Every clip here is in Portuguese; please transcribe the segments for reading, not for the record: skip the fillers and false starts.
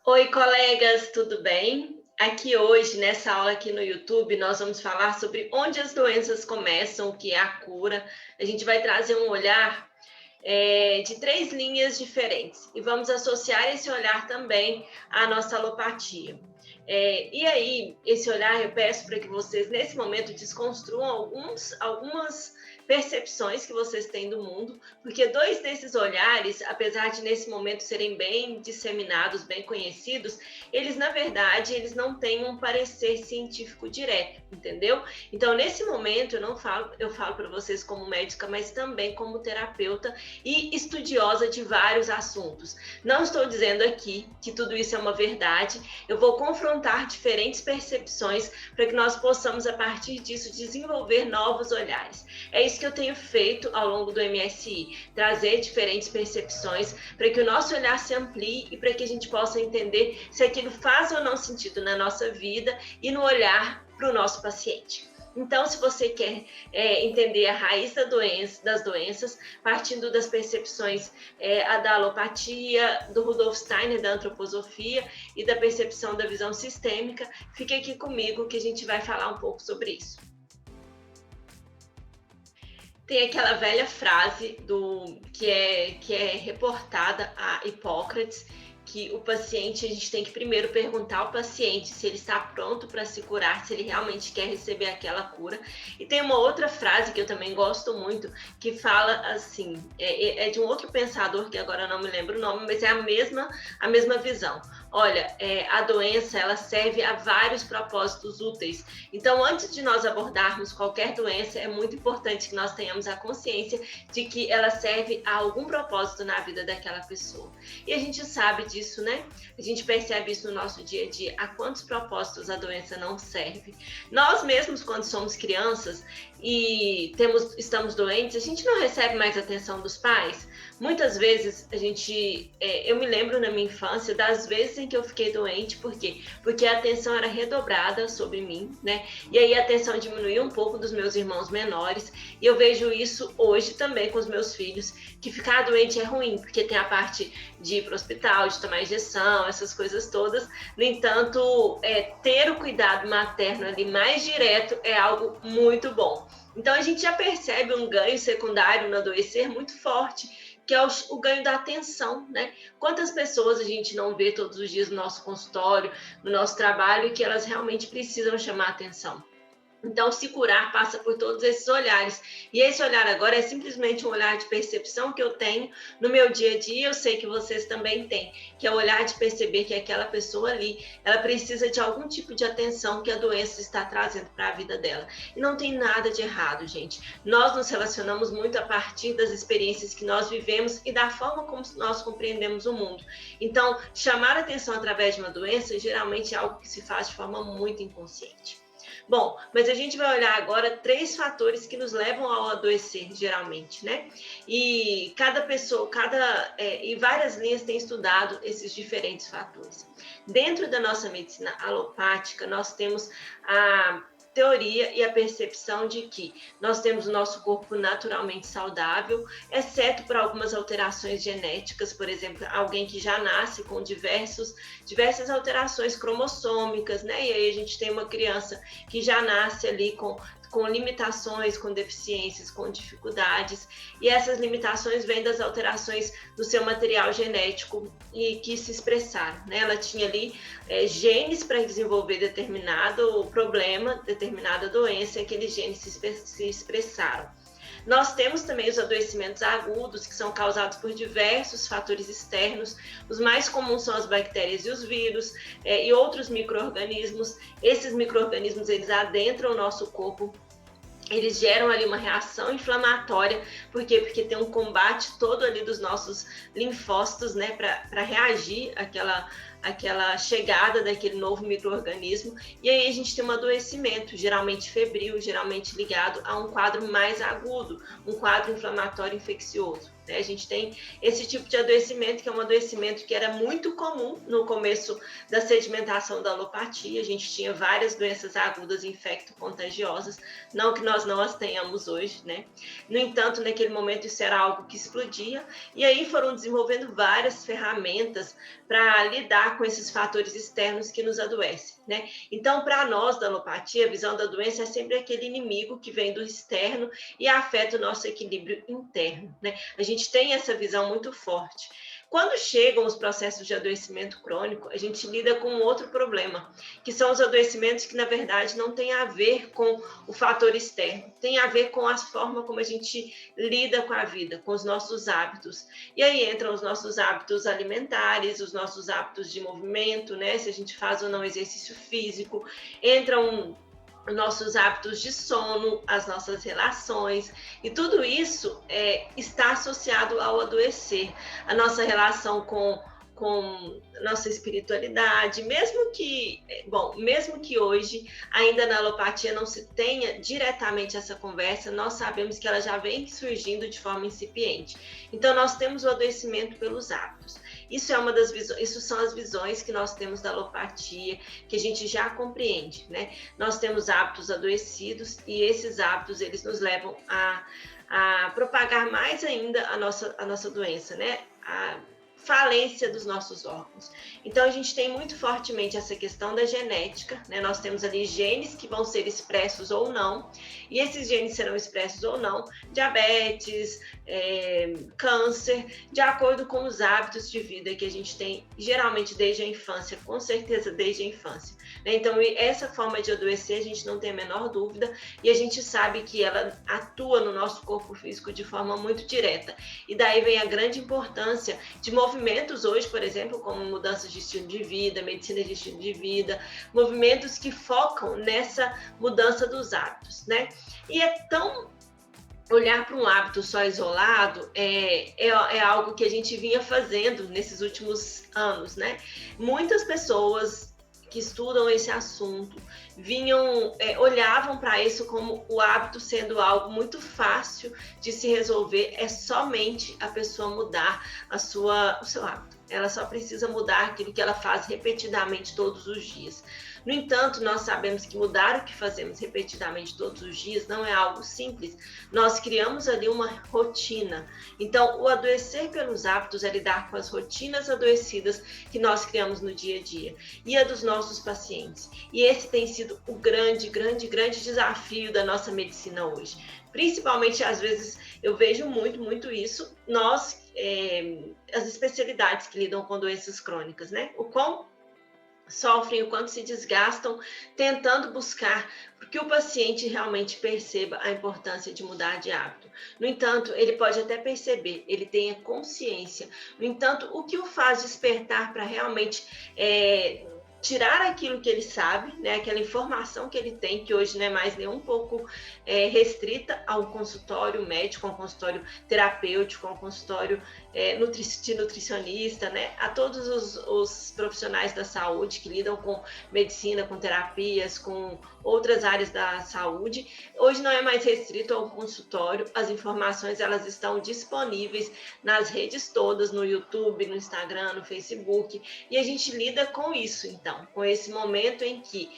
Oi, colegas, tudo bem? Aqui hoje, nessa aula aqui no YouTube, nós vamos falar sobre onde as doenças começam, o que é a cura. A gente vai trazer um olhar de três linhas diferentes e vamos associar esse olhar também à nossa alopatia. E aí, esse olhar, eu peço para que vocês, nesse momento, desconstruam algumas percepções que vocês têm do mundo, porque dois desses olhares, apesar de nesse momento serem bem disseminados, bem conhecidos, eles, na verdade, eles não têm um parecer científico direto, entendeu? Então, nesse momento, eu falo para vocês como médica, mas também como terapeuta e estudiosa de vários assuntos. Não estou dizendo aqui que tudo isso é uma verdade, eu vou confrontar diferentes percepções para que nós possamos, a partir disso, desenvolver novos olhares. É isso que eu tenho feito ao longo do MSI, trazer diferentes percepções para que o nosso olhar se amplie e para que a gente possa entender se aquilo faz ou não sentido na nossa vida e no olhar para o nosso paciente. Então, se você quer entender a raiz das doenças, partindo das percepções da alopatia, do Rudolf Steiner, da antroposofia e da percepção da visão sistêmica, fique aqui comigo que a gente vai falar um pouco sobre isso. Tem aquela velha frase que é reportada a Hipócrates, que o paciente, a gente tem que primeiro perguntar ao paciente se ele está pronto para se curar, se ele realmente quer receber aquela cura. E tem uma outra frase que eu também gosto muito, que fala assim, é de um outro pensador, que agora não me lembro o nome, mas é a mesma visão. Olha, a doença, ela serve a vários propósitos úteis. Então, antes de nós abordarmos qualquer doença, é muito importante que nós tenhamos a consciência de que ela serve a algum propósito na vida daquela pessoa. E a gente sabe disso, né? A gente percebe isso no nosso dia a dia, a quantos propósitos a doença não serve. Nós mesmos, quando somos crianças e estamos doentes, a gente não recebe mais atenção dos pais. Muitas vezes eu me lembro na minha infância das vezes em que eu fiquei doente, por quê? Porque a atenção era redobrada sobre mim, né? E aí a atenção diminuiu um pouco dos meus irmãos menores, e eu vejo isso hoje também com os meus filhos, que ficar doente é ruim, porque tem a parte de ir para o hospital, de tomar injeção, essas coisas todas. No entanto, ter o cuidado materno ali mais direto é algo muito bom. Então a gente já percebe um ganho secundário no adoecer muito forte, que é o ganho da atenção, né? Quantas pessoas a gente não vê todos os dias no nosso consultório, no nosso trabalho, e que elas realmente precisam chamar atenção. Então, se curar passa por todos esses olhares. E esse olhar agora é simplesmente um olhar de percepção que eu tenho no meu dia a dia, eu sei que vocês também têm, que é o olhar de perceber que aquela pessoa ali, ela precisa de algum tipo de atenção que a doença está trazendo para a vida dela. E não tem nada de errado, gente. Nós nos relacionamos muito a partir das experiências que nós vivemos e da forma como nós compreendemos o mundo. Então, chamar atenção através de uma doença geralmente é algo que se faz de forma muito inconsciente. Bom, mas a gente vai olhar agora três fatores que nos levam ao adoecer, geralmente, né? E cada pessoa, e várias linhas têm estudado esses diferentes fatores. Dentro da nossa medicina alopática, nós temos a teoria e a percepção de que nós temos o nosso corpo naturalmente saudável, exceto por algumas alterações genéticas, por exemplo, alguém que já nasce com diversas alterações cromossômicas, né? E aí a gente tem uma criança que já nasce ali com limitações, com deficiências, com dificuldades, e essas limitações vêm das alterações do seu material genético e que se expressaram, né? Ela tinha ali genes para desenvolver determinado problema, determinada doença, e aqueles genes se expressaram. Nós temos também os adoecimentos agudos, que são causados por diversos fatores externos. Os mais comuns são as bactérias e os vírus, e outros micro-organismos. Esses micro-organismos, eles adentram o nosso corpo, eles geram ali uma reação inflamatória. Por quê? Porque tem um combate todo ali dos nossos linfócitos, né, para reagir àquela chegada daquele novo micro-organismo. E aí a gente tem um adoecimento, geralmente febril, geralmente ligado a um quadro mais agudo, um quadro inflamatório infeccioso. né? A gente tem esse tipo de adoecimento, que é um adoecimento que era muito comum no começo da sedimentação da alopatia. A gente tinha várias doenças agudas infecto-contagiosas, não que nós não as tenhamos hoje, né? No entanto, naquele momento isso era algo que explodia, e aí foram desenvolvendo várias ferramentas para lidar com esses fatores externos que nos adoecem, né? Então, para nós da alopatia, a visão da doença é sempre aquele inimigo que vem do externo e afeta o nosso equilíbrio interno, né? A gente tem essa visão muito forte. Quando chegam os processos de adoecimento crônico, a gente lida com outro problema, que são os adoecimentos que, na verdade, não têm a ver com o fator externo, tem a ver com a forma como a gente lida com a vida, com os nossos hábitos. E aí entram os nossos hábitos alimentares, os nossos hábitos de movimento, né? Se a gente faz ou não exercício físico, entram nossos hábitos de sono, as nossas relações, e tudo isso está associado ao adoecer, a nossa relação com nossa espiritualidade, mesmo que hoje ainda na alopatia não se tenha diretamente essa conversa, nós sabemos que ela já vem surgindo de forma incipiente. Então nós temos o adoecimento pelos hábitos. Isso é uma das visões, isso são as visões que nós temos da alopatia, que a gente já compreende, né? Nós temos hábitos adoecidos e esses hábitos eles nos levam a propagar mais ainda a nossa doença, né? A falência dos nossos órgãos. Então a gente tem muito fortemente essa questão da genética, né? Nós temos ali genes que vão ser expressos ou não, e esses genes serão expressos ou não, diabetes, câncer, de acordo com os hábitos de vida que a gente tem, geralmente desde a infância, com certeza desde a infância, né? Então essa forma de adoecer a gente não tem a menor dúvida, e a gente sabe que ela atua no nosso corpo físico de forma muito direta, e daí vem a grande importância de movimentos hoje, por exemplo, como mudanças de estilo de vida, medicina de estilo de vida, movimentos que focam nessa mudança dos hábitos, né? E é tão olhar para um hábito só isolado é algo que a gente vinha fazendo nesses últimos anos, né? Muitas pessoas que estudam esse assunto olhavam para isso como o hábito sendo algo muito fácil de se resolver, é somente a pessoa mudar o seu hábito. Ela só precisa mudar aquilo que ela faz repetidamente todos os dias. No entanto, nós sabemos que mudar o que fazemos repetidamente todos os dias não é algo simples. Nós criamos ali uma rotina. Então, o adoecer pelos hábitos é lidar com as rotinas adoecidas que nós criamos no dia a dia e a dos nossos pacientes. E esse tem sido o grande desafio da nossa medicina hoje. Principalmente, às vezes, eu vejo muito isso, as especialidades que lidam com doenças crônicas, né? O quão sofrem, o quanto se desgastam tentando buscar que o paciente realmente perceba a importância de mudar de hábito. No entanto, ele pode até perceber, ele tenha consciência. No entanto, o que o faz despertar para realmente tirar aquilo que ele sabe, né, aquela informação que ele tem, que hoje não é mais nem um pouco restrita ao consultório médico, ao consultório terapêutico, ao consultório de nutricionista, né, a todos os profissionais da saúde que lidam com medicina, com terapias, com outras áreas da saúde. Hoje não é mais restrito ao consultório, as informações elas estão disponíveis nas redes todas, no YouTube, no Instagram, no Facebook, e a gente lida com isso, então, com esse momento em que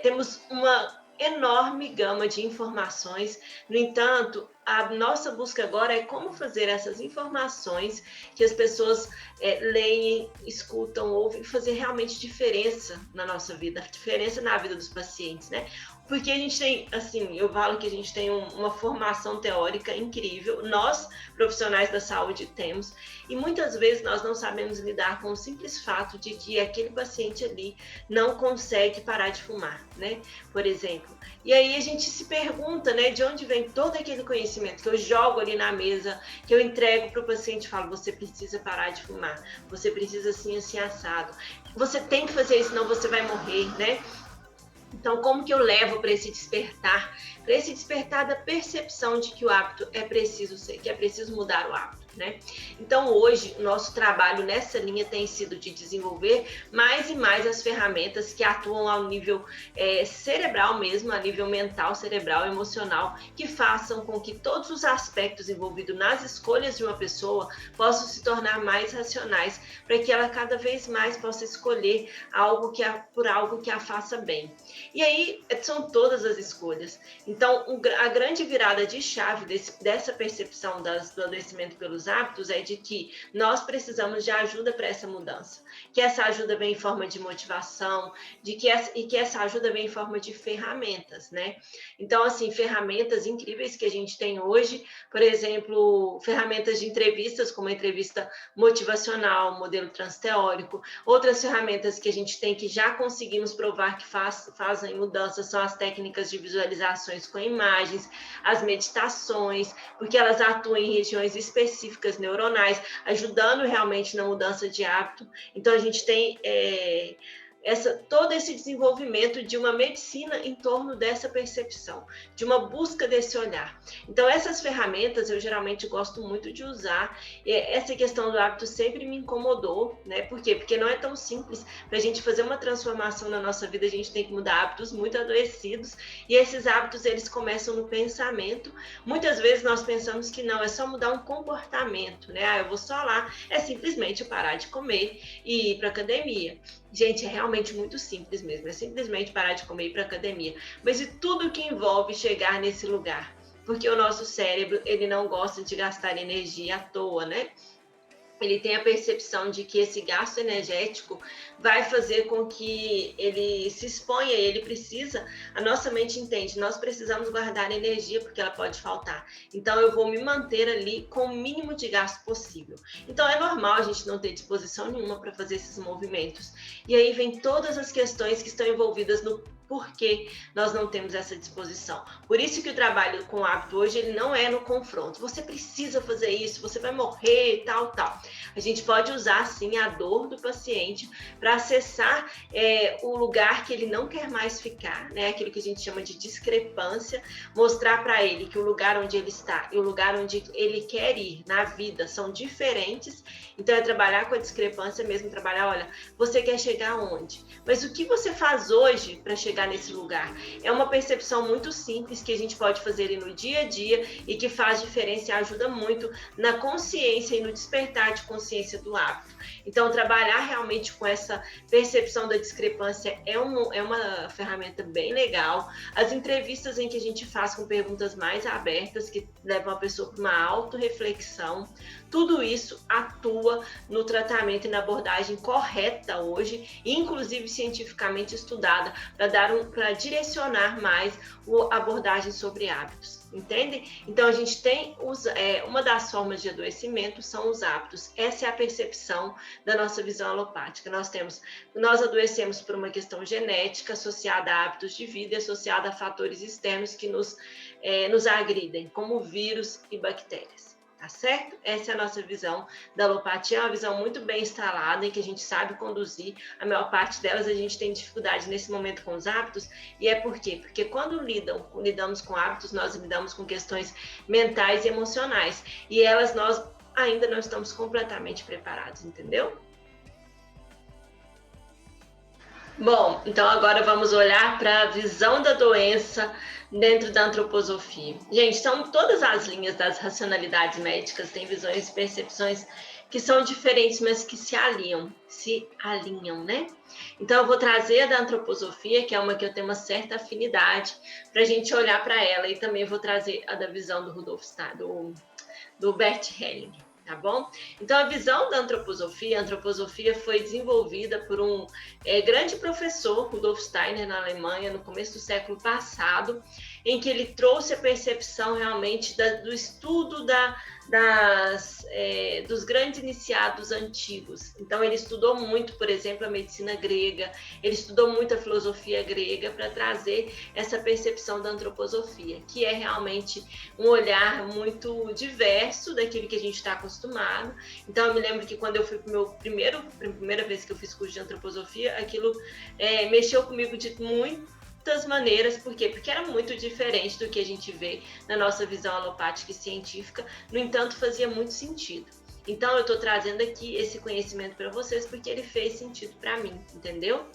temos uma enorme gama de informações. No entanto, a nossa busca agora é como fazer essas informações que as pessoas leem, escutam, ouvem, fazer realmente diferença na nossa vida, diferença na vida dos pacientes, né? Porque a gente tem, assim, eu falo que a gente tem uma formação teórica incrível, nós, profissionais da saúde, temos, e muitas vezes nós não sabemos lidar com o simples fato de que aquele paciente ali não consegue parar de fumar, né? Por exemplo. E aí a gente se pergunta, né, de onde vem todo aquele conhecimento que eu jogo ali na mesa, que eu entrego para o paciente e falo, você precisa parar de fumar, você precisa assim assado, você tem que fazer isso, senão você vai morrer, né? Então, como que eu levo para esse despertar da percepção de que o hábito é preciso mudar o hábito? né? Então, hoje, o nosso trabalho nessa linha tem sido de desenvolver mais e mais as ferramentas que atuam ao nível cerebral mesmo, a nível mental, cerebral, emocional, que façam com que todos os aspectos envolvidos nas escolhas de uma pessoa possam se tornar mais racionais, para que ela cada vez mais possa escolher por algo que a faça bem. E aí, são todas as escolhas. Então, a grande virada de chave dessa percepção do adoecimento pelos hábitos é de que nós precisamos de ajuda para essa mudança, que essa ajuda vem em forma de motivação, e que essa ajuda vem em forma de ferramentas, né? Então, assim, ferramentas incríveis que a gente tem hoje, por exemplo, ferramentas de entrevistas, como a entrevista motivacional, modelo transteórico, outras ferramentas que a gente tem que já conseguimos provar que fazem mudanças são as técnicas de visualizações com imagens, as meditações, porque elas atuam em regiões específicas neuronais, ajudando realmente na mudança de hábito. Então, a gente tem todo esse desenvolvimento de uma medicina em torno dessa percepção, de uma busca desse olhar. Então, essas ferramentas eu geralmente gosto muito de usar. Essa questão do hábito sempre me incomodou, né? Por quê? Porque não é tão simples. Para a gente fazer uma transformação na nossa vida, a gente tem que mudar hábitos muito adoecidos, e esses hábitos, eles começam no pensamento. Muitas vezes nós pensamos que não, é só mudar um comportamento, né? Eu vou só lá, é simplesmente parar de comer e ir para academia. Gente, é realmente muito simples mesmo, é simplesmente parar de comer e ir para academia. Mas e tudo que envolve chegar nesse lugar? Porque o nosso cérebro, ele não gosta de gastar energia à toa, né? Ele tem a percepção de que esse gasto energético vai fazer com que ele se exponha, ele precisa, a nossa mente entende, nós precisamos guardar energia porque ela pode faltar. Então, eu vou me manter ali com o mínimo de gasto possível. Então, é normal a gente não ter disposição nenhuma para fazer esses movimentos. E aí vem todas as questões que estão envolvidas no porquê nós não temos essa disposição. Por isso que o trabalho com o hábito hoje, ele não é no confronto. Você precisa fazer isso, você vai morrer, tal. A gente pode usar, sim, a dor do paciente para acessar o lugar que ele não quer mais ficar, né? Aquilo que a gente chama de discrepância, mostrar para ele que o lugar onde ele está e o lugar onde ele quer ir na vida são diferentes. Então, é trabalhar com a discrepância mesmo, trabalhar, olha, você quer chegar aonde? Mas o que você faz hoje para chegar nesse lugar? É uma percepção muito simples que a gente pode fazer no dia a dia e que faz diferença e ajuda muito na consciência e no despertar de consciência do hábito. Então, trabalhar realmente com essa percepção da discrepância é uma ferramenta bem legal. As entrevistas em que a gente faz com perguntas mais abertas, que levam a pessoa para uma autorreflexão, tudo isso atua no tratamento e na abordagem correta hoje, inclusive cientificamente estudada, para direcionar mais a abordagem sobre hábitos. Entende? Então, a gente tem uma das formas de adoecimento são os hábitos. Essa é a percepção da nossa visão alopática. Nós adoecemos por uma questão genética associada a hábitos de vida e associada a fatores externos que nos agridem, como vírus e bactérias. Tá certo? Essa é a nossa visão da alopatia, é uma visão muito bem instalada, em que a gente sabe conduzir. A maior parte delas a gente tem dificuldade nesse momento com os hábitos, e é por quê? Porque quando lidamos com hábitos, nós lidamos com questões mentais e emocionais, e nós ainda não estamos completamente preparados, entendeu? Bom, então agora vamos olhar para a visão da doença dentro da antroposofia. Gente, são todas as linhas das racionalidades médicas, têm visões e percepções que são diferentes, mas que se alinham, né? Então, eu vou trazer a da antroposofia, que é uma que eu tenho uma certa afinidade, para a gente olhar para ela, e também vou trazer a da visão do Rudolf Steiner, do Bert Helling. Tá bom? Então, a visão da antroposofia, a antroposofia foi desenvolvida por um grande professor, Rudolf Steiner, na Alemanha, no começo do século passado, em que ele trouxe a percepção realmente do estudo dos grandes iniciados antigos. Então, ele estudou muito, por exemplo, a medicina grega, ele estudou muito a filosofia grega para trazer essa percepção da antroposofia, que é realmente um olhar muito diverso daquilo que a gente está acostumado. Então, eu me lembro que quando eu fui para primeira vez que eu fiz curso de antroposofia, aquilo mexeu comigo de muito muitas maneiras. Por quê? Porque era muito diferente do que a gente vê na nossa visão alopática e científica, no entanto, fazia muito sentido. Então, eu estou trazendo aqui esse conhecimento para vocês porque ele fez sentido para mim, entendeu?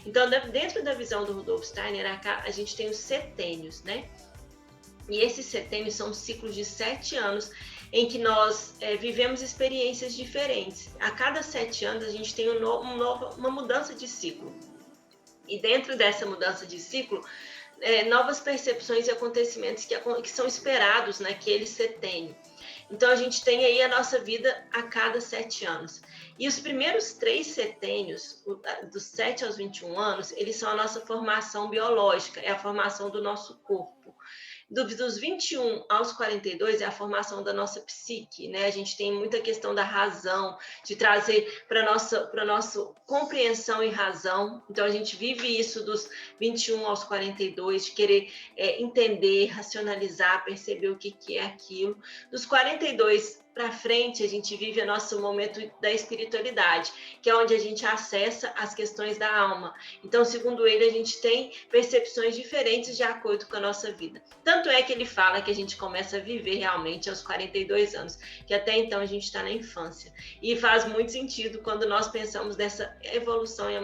Então, dentro da visão do Rudolf Steiner, a gente tem os setênios, né? E esses setênios são ciclos de 7 anos em que nós vivemos experiências diferentes. A cada 7 anos, a gente tem uma mudança de ciclo. E dentro dessa mudança de ciclo, novas percepções e acontecimentos que são esperados naquele setênio. Então, a gente tem aí a nossa vida a cada 7 anos. E os primeiros 3 setênios, dos 7 aos 21 anos, eles são a nossa formação biológica, é a formação do nosso corpo. Dos 21 aos 42 é a formação da nossa psique, né? A gente tem muita questão da razão, de trazer para a nossa compreensão e razão. Então, a gente vive isso dos 21 aos 42, de querer entender, racionalizar, perceber o que é aquilo. Dos 42 para frente, a gente vive o nosso momento da espiritualidade, que é onde a gente acessa as questões da alma. Então, segundo ele, a gente tem percepções diferentes de acordo com a nossa vida. Tanto é que ele fala que a gente começa a viver realmente aos 42 anos, que até então a gente está na infância. E faz muito sentido quando nós pensamos nessa evolução e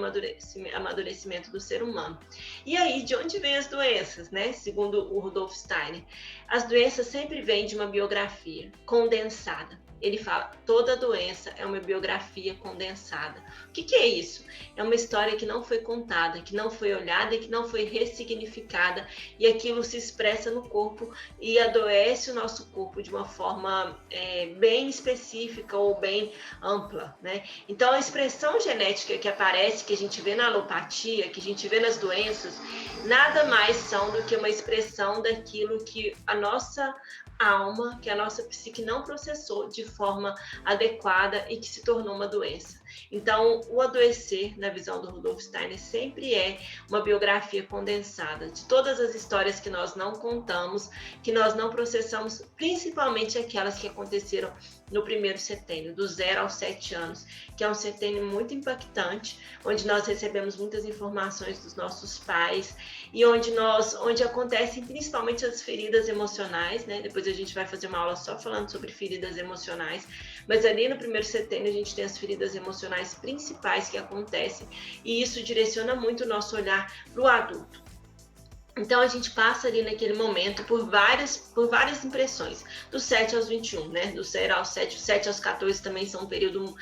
amadurecimento do ser humano. E aí, de onde vêm as doenças, né? Segundo o Rudolf Steiner, as doenças sempre vêm de uma biografia condensada. Ele fala, toda doença é uma biografia condensada. O que é isso? É uma história que não foi contada, que não foi olhada e que não foi ressignificada, e aquilo se expressa no corpo e adoece o nosso corpo de uma forma bem específica ou bem ampla, né? Então, a expressão genética que aparece, que a gente vê na alopatia, que a gente vê nas doenças, nada mais são do que uma expressão daquilo que a nossa alma, que a nossa psique não processou de forma adequada e que se tornou uma doença. Então, o adoecer, na visão do Rudolf Steiner, sempre é uma biografia condensada de todas as histórias que nós não contamos, que nós não processamos, principalmente aquelas que aconteceram no primeiro setênio, do 0 aos 7 anos, que é um setênio muito impactante, onde nós recebemos muitas informações dos nossos pais e onde acontecem principalmente as feridas emocionais, né? Depois a gente vai fazer uma aula só falando sobre feridas emocionais, mas ali no primeiro setênio a gente tem as feridas emocionais principais que acontecem e isso direciona muito o nosso olhar para o adulto. Então, a gente passa ali naquele momento por várias impressões, dos 7 aos 21, né? Do 0 aos 7, os 7 aos 14 também são um período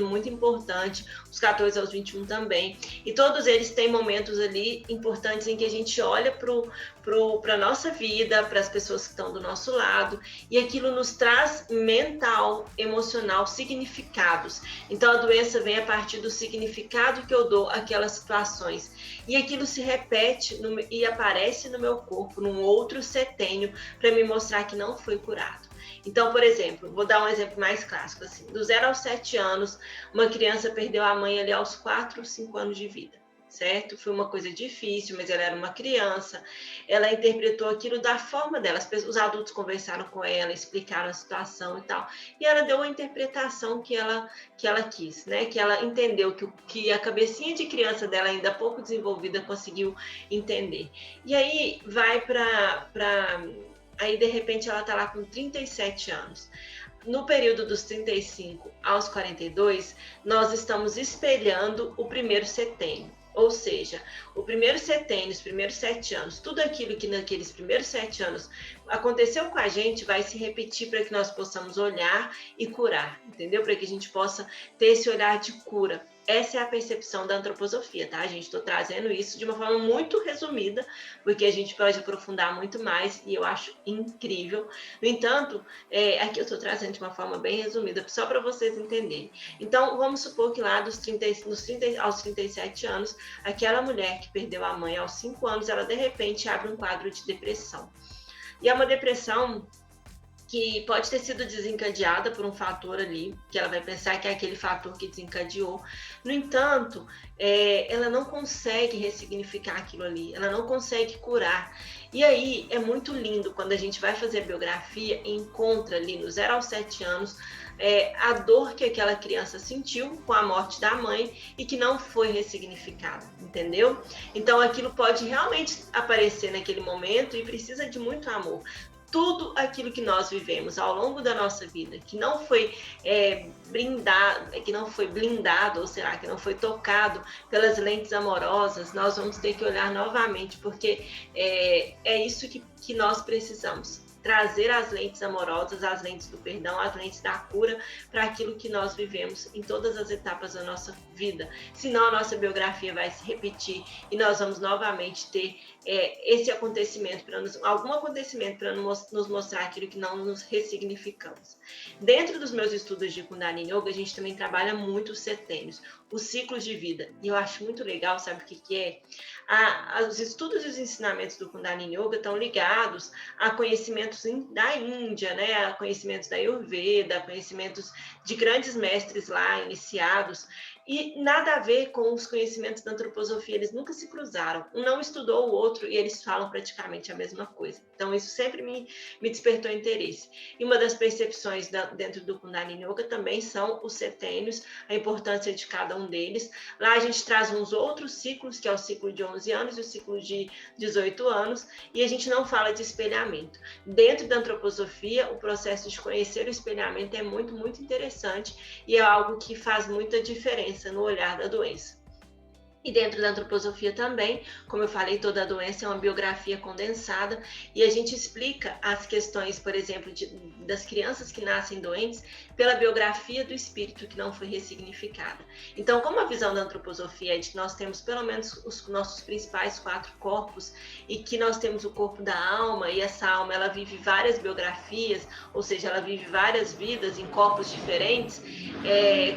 muito importante, os 14 aos 21 também. E todos eles têm momentos ali importantes em que a gente olha para a nossa vida, para as pessoas que estão do nosso lado, e aquilo nos traz mental, emocional, significados. Então, a doença vem a partir do significado que eu dou àquelas situações. E aquilo se repete e aparece no meu corpo, num outro setênio, para me mostrar que não foi curado. Então, por exemplo, vou dar um exemplo mais clássico, assim, do 0 aos 7 anos, uma criança perdeu a mãe ali aos 4 ou 5 anos de vida, certo? Foi uma coisa difícil, mas ela era uma criança, ela interpretou aquilo da forma dela, os adultos conversaram com ela, explicaram a situação e tal, e ela deu a interpretação que ela quis, né? Que ela entendeu, que a cabecinha de criança dela, ainda pouco desenvolvida, conseguiu entender. E aí vai aí de repente ela tá lá com 37 anos. No período dos 35 aos 42, nós estamos espelhando o primeiro setênio. Ou seja, o primeiro setênio, os primeiros 7 anos, tudo aquilo que naqueles primeiros 7 anos aconteceu com a gente vai se repetir para que nós possamos olhar e curar, entendeu? Para que a gente possa ter esse olhar de cura. Essa é a percepção da antroposofia, tá, gente? Estou trazendo isso de uma forma muito resumida, porque a gente pode aprofundar muito mais e eu acho incrível. No entanto, aqui eu estou trazendo de uma forma bem resumida, só para vocês entenderem. Então, vamos supor que lá aos 37 anos, aquela mulher que perdeu a mãe aos 5 anos, ela de repente abre um quadro de depressão. E é uma depressão que pode ter sido desencadeada por um fator ali, que ela vai pensar que é aquele fator que desencadeou. No entanto, ela não consegue ressignificar aquilo ali, ela não consegue curar. E aí é muito lindo quando a gente vai fazer a biografia e encontra ali no 0 aos 7 anos a dor que aquela criança sentiu com a morte da mãe e que não foi ressignificada, entendeu? Então aquilo pode realmente aparecer naquele momento e precisa de muito amor. Tudo aquilo que nós vivemos ao longo da nossa vida, que não foi blindado, ou será que não foi tocado pelas lentes amorosas, nós vamos ter que olhar novamente, porque é isso que nós precisamos. Trazer as lentes amorosas, as lentes do perdão, as lentes da cura para aquilo que nós vivemos em todas as etapas da nossa vida. Senão a nossa biografia vai se repetir e nós vamos novamente ter esse acontecimento, algum acontecimento para nos mostrar aquilo que não nos ressignificamos. Dentro dos meus estudos de Kundalini Yoga, a gente também trabalha muito os setênios, os ciclos de vida. E eu acho muito legal, sabe o que é? Os estudos e os ensinamentos do Kundalini Yoga estão ligados a conhecimentos da Índia, né? A conhecimentos da Ayurveda, a conhecimentos de grandes mestres lá iniciados, e nada a ver com os conhecimentos da antroposofia, eles nunca se cruzaram. Um não estudou o outro e eles falam praticamente a mesma coisa. Então, isso sempre me despertou interesse. E uma das percepções dentro do Kundalini Yoga também são os setênios, a importância de cada um deles. Lá a gente traz uns outros ciclos, que é o ciclo de 11 anos e o ciclo de 18 anos, e a gente não fala de espelhamento. Dentro da antroposofia, o processo de conhecer o espelhamento é muito, muito interessante e é algo que faz muita diferença no olhar da doença. E dentro da antroposofia também, como eu falei, toda a doença é uma biografia condensada e a gente explica as questões, por exemplo, das crianças que nascem doentes pela biografia do espírito que não foi ressignificada. Então, como a visão da antroposofia é de que nós temos pelo menos os nossos principais 4 corpos e que nós temos o corpo da alma e essa alma ela vive várias biografias, ou seja, ela vive várias vidas em corpos diferentes,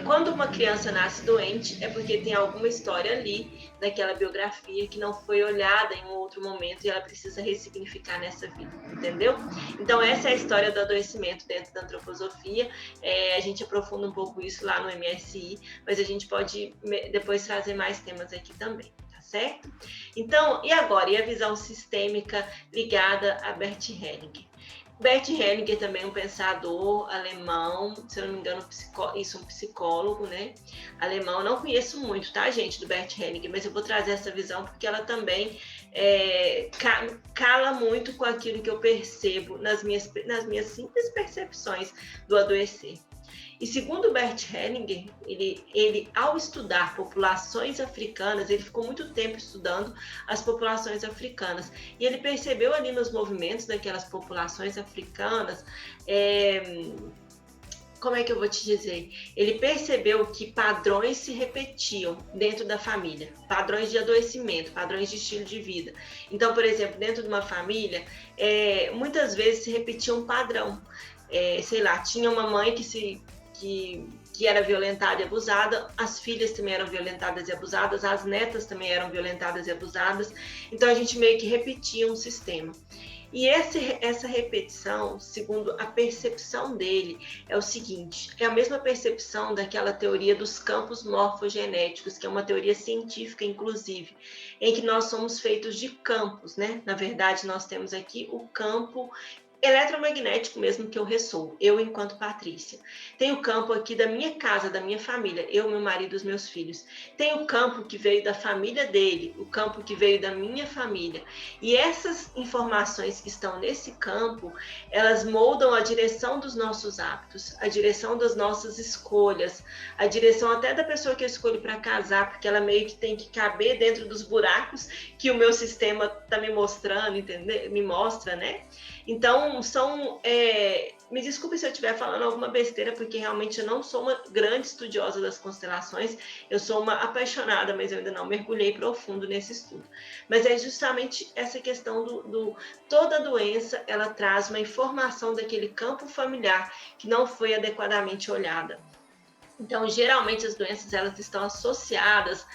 quando uma criança nasce doente é porque tem alguma história ali daquela biografia que não foi olhada em um outro momento e ela precisa ressignificar nessa vida, entendeu? Então essa é a história do adoecimento dentro da antroposofia. A gente aprofunda um pouco isso lá no MSI, mas a gente pode depois trazer mais temas aqui também, tá certo? Então, e agora? E a visão sistêmica ligada a Bert Hellinger? Bert Hellinger também é um pensador alemão, se eu não me engano, um psicólogo, né? Alemão. Não conheço muito, tá, gente, do Bert Hellinger, mas eu vou trazer essa visão porque ela também cala muito com aquilo que eu percebo nas minhas simples percepções do adoecer. E segundo Bert Hellinger, ele ao estudar populações africanas, ele ficou muito tempo estudando as populações africanas, e ele percebeu ali nos movimentos daquelas populações africanas, como é que eu vou te dizer? Ele percebeu que padrões se repetiam dentro da família, padrões de adoecimento, padrões de estilo de vida. Então, por exemplo, dentro de uma família, muitas vezes se repetia um padrão. Sei lá, tinha uma mãe que era violentada e abusada, as filhas também eram violentadas e abusadas, as netas também eram violentadas e abusadas, então a gente meio que repetia um sistema. E essa repetição, segundo a percepção dele, é o seguinte, é a mesma percepção daquela teoria dos campos morfogenéticos, que é uma teoria científica, inclusive, em que nós somos feitos de campos, né? Na verdade, nós temos aqui o campo eletromagnético mesmo que eu ressoo, eu enquanto Patrícia. Tem o campo aqui da minha casa, da minha família, eu, meu marido e os meus filhos. Tem o campo que veio da família dele, o campo que veio da minha família. E essas informações que estão nesse campo, elas moldam a direção dos nossos hábitos, a direção das nossas escolhas, a direção até da pessoa que eu escolho para casar, porque ela meio que tem que caber dentro dos buracos que o meu sistema está me mostrando, entendeu? Me mostra, né? Então, me desculpe se eu estiver falando alguma besteira, porque realmente eu não sou uma grande estudiosa das constelações, eu sou uma apaixonada, mas eu ainda não mergulhei profundo nesse estudo. Mas é justamente essa questão toda doença, ela traz uma informação daquele campo familiar que não foi adequadamente olhada. Então, geralmente as doenças, elas estão associadas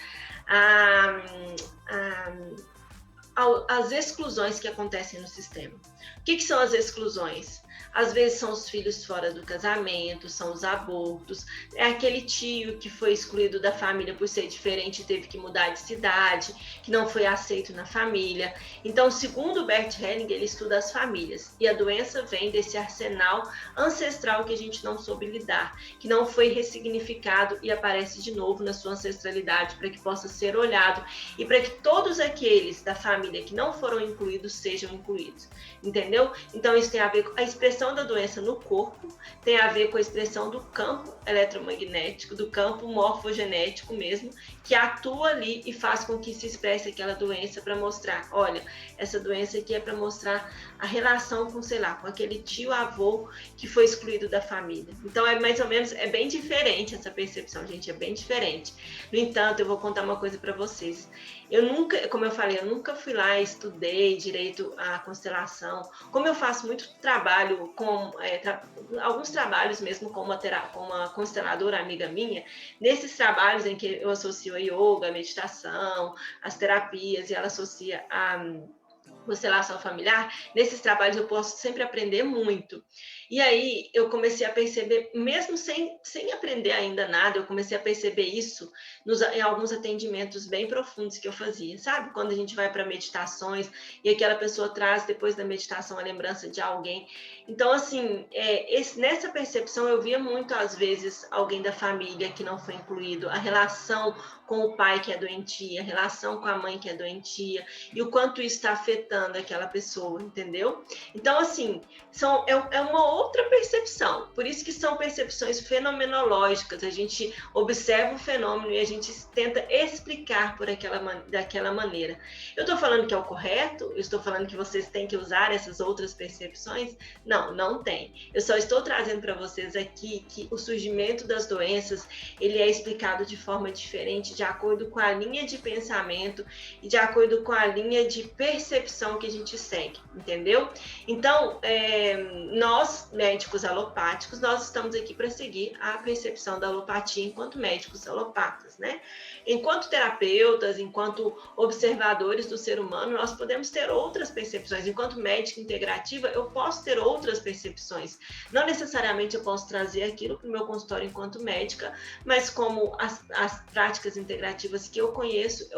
às exclusões que acontecem no sistema. O que são as exclusões? Às vezes são os filhos fora do casamento, são os abortos, é aquele tio que foi excluído da família por ser diferente e teve que mudar de cidade, que não foi aceito na família. Então, segundo Bert Hellinger, ele estuda as famílias, e a doença vem desse arsenal ancestral que a gente não soube lidar, que não foi ressignificado e aparece de novo na sua ancestralidade para que possa ser olhado e para que todos aqueles da família que não foram incluídos sejam incluídos, entendeu? Então, isso tem a ver com a expressão da doença no corpo, tem a ver com a expressão do campo eletromagnético, do campo morfogenético mesmo, que atua ali e faz com que se expresse aquela doença para mostrar, olha, essa doença aqui é para mostrar a relação com, sei lá, com aquele tio-avô que foi excluído da família. Então, é mais ou menos, é bem diferente essa percepção, gente, é bem diferente. No entanto, eu vou contar uma coisa para vocês. Eu nunca, como eu falei, eu nunca fui lá e estudei direito a constelação. Como eu faço muito trabalho com alguns trabalhos mesmo com uma consteladora amiga minha, nesses trabalhos em que eu associo a yoga, a meditação, as terapias, e ela associa a constelação familiar, nesses trabalhos eu posso sempre aprender muito. E aí eu comecei a perceber, mesmo sem aprender ainda nada, eu comecei a perceber isso em alguns atendimentos bem profundos que eu fazia, sabe? Quando a gente vai para meditações e aquela pessoa traz depois da meditação a lembrança de alguém. Então, assim, nessa percepção eu via muito, às vezes, alguém da família que não foi incluído, a relação com o pai que é doentia, a relação com a mãe que é doentia, e o quanto isso está afetando aquela pessoa, entendeu? Então, assim, é uma outra percepção, por isso que são percepções fenomenológicas, a gente observa o fenômeno e a gente tenta explicar daquela maneira. Eu estou falando que é o correto? Eu estou falando que vocês têm que usar essas outras percepções? Não, não tem. Eu só estou trazendo para vocês aqui que o surgimento das doenças, ele é explicado de forma diferente, de acordo com a linha de pensamento e de acordo com a linha de percepção que a gente segue, entendeu? Então, nós, médicos alopáticos, nós estamos aqui para seguir a percepção da alopatia enquanto médicos alopatas, né? Enquanto terapeutas, enquanto observadores do ser humano, nós podemos ter outras percepções. Enquanto médica integrativa, eu posso ter outras percepções. Não necessariamente eu posso trazer aquilo para o meu consultório enquanto médica, mas como as práticas integrativas que eu conheço,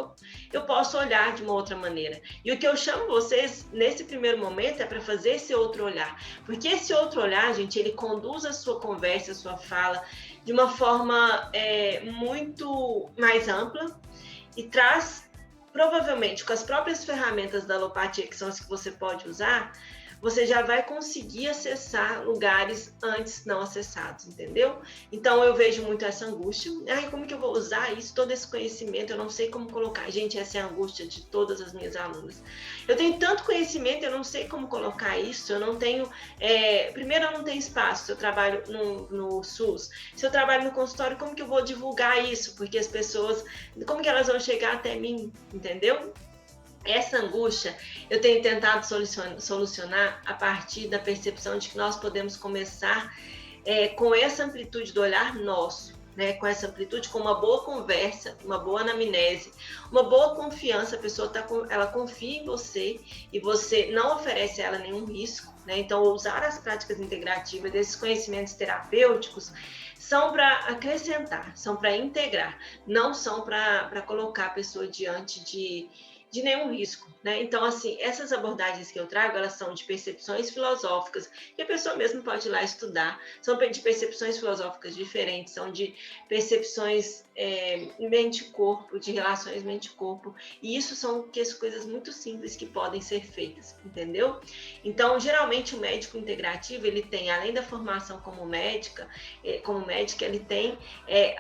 eu posso olhar de uma outra maneira. E o que eu chamo vocês, nesse primeiro momento, é para fazer esse outro olhar. Porque esse outro olhar, gente, ele conduz a sua conversa, a sua fala, de uma forma muito mais ampla e traz, provavelmente, com as próprias ferramentas da alopatia, que são as que você pode usar, você já vai conseguir acessar lugares antes não acessados, entendeu? Então, eu vejo muito essa angústia. Ai, como que eu vou usar isso, todo esse conhecimento? Eu não sei como colocar. Gente, essa é a angústia de todas as minhas alunas. Eu tenho tanto conhecimento, eu não sei como colocar isso, eu não tenho... primeiro, eu não tenho espaço, se eu trabalho no SUS. Se eu trabalho no consultório, como que eu vou divulgar isso? Porque as pessoas... Como que elas vão chegar até mim, entendeu? Essa angústia eu tenho tentado solucionar a partir da percepção de que nós podemos começar com essa amplitude do olhar nosso, né? Com essa amplitude, com uma boa conversa, uma boa anamnese, uma boa confiança, a pessoa ela confia em você e você não oferece a ela nenhum risco, né? Então, usar as práticas integrativas, desses conhecimentos terapêuticos, são para acrescentar, são para integrar, não são para colocar a pessoa diante de nenhum risco, né? Então, assim, essas abordagens que eu trago, elas são de percepções filosóficas, que a pessoa mesmo pode ir lá estudar, são de percepções filosóficas diferentes, são de percepções mente-corpo, de relações mente-corpo, e isso são coisas muito simples que podem ser feitas, entendeu? Então, geralmente, o médico integrativo, ele tem, além da formação como médica, ele tem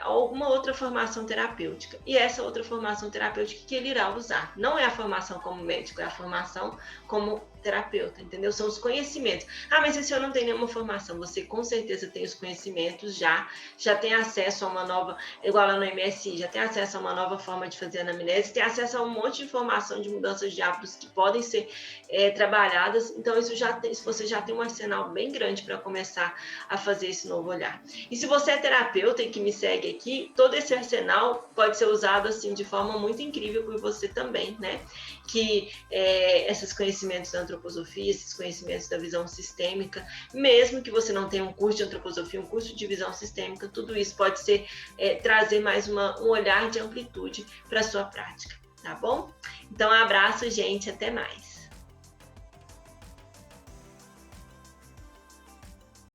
alguma outra formação terapêutica, e essa outra formação terapêutica que ele irá usar, não é a formação como médico, é a formação como terapeuta, entendeu? São os conhecimentos. Ah, mas se eu não tenho nenhuma formação, você com certeza tem os conhecimentos, já tem acesso a uma nova, igual lá no MSI, já tem acesso a uma nova forma de fazer anamnese, tem acesso a um monte de informação de mudanças de hábitos que podem ser trabalhadas, então você já tem um arsenal bem grande para começar a fazer esse novo olhar. E se você é terapeuta e que me segue aqui, todo esse arsenal pode ser usado assim de forma muito incrível por você também, né? Que esses conhecimentos antroposofia, esses conhecimentos da visão sistêmica, mesmo que você não tenha um curso de antroposofia, um curso de visão sistêmica, tudo isso pode ser trazer mais um olhar de amplitude para a sua prática, tá bom? Então, um abraço, gente, até mais.